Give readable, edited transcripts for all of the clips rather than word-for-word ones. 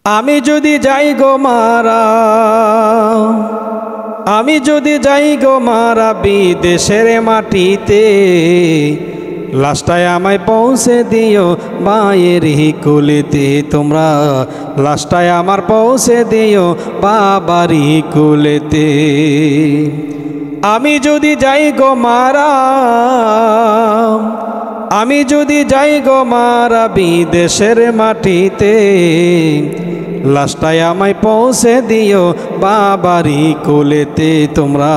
আমি যদি যাই গো মারা, আমি যদি যাই গো মারা বিদেশের মাটিতে, লাশটায় আমায় পৌঁছে দিও মায়ের কোলেতে। তোমরা লাশটায় আমার পৌঁছে দিও বাবারই কোলেতে। আমি যদি যাই গো মারা, আমি যদি যাই গো মারা বিদেশের মাটিতে, লাশটায় আমায় পৌঁছে দিও বাবারই কোলেতে। তোমরা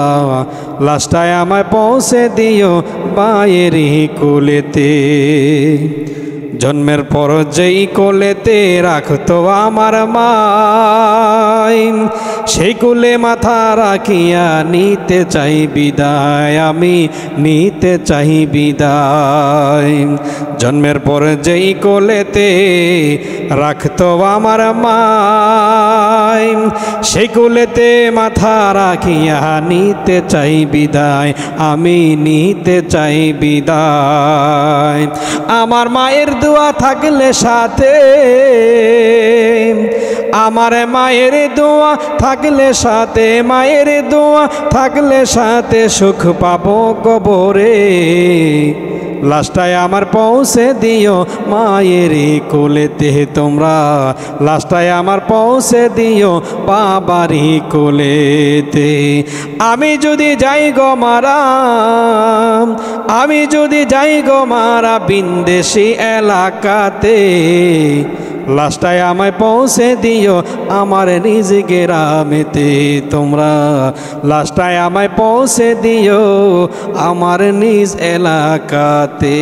লাশটায় আমায় পৌঁছে দিও মায়েরই কোলেতে। জন্মের পর যেই কোলেতে রাখতো আমার মাই, সেই কোলে মাথা রাখিয়া নিতে চাই বিদায়, আমি নিতে চাই বিদায়। জন্মের পর যেই কোলেতে রাখতো আমার মাই, সেই কোলেতে মাথা রাখিয়া নিতে চাই বিদায়, আমি নিতে চাই বিদায়। আমার মায়ের দোয়া থাকলে সাথে, আমার মায়ের দোয়া থাকলে সাথে, মায়ের দোয়া থাকলে সাথে সুখ পাবো কবরে। লাশটায় আমার পৌঁছে দিও মায়ের কোলেতে। তোমরা লাশটায় আমার পৌঁছে দিও বাবারই কোলেতে। আমি যদি যাই গো মারা, আমি যদি যাই গো মারা বিন্দেশি এলাকাতে, লাশটায় আমায় পৌঁছে দিও আমার নিজ গ্রামেতে। তোমরা লাশটায় আমায় পৌঁছে দিও আমার নিজ এলাকাতে।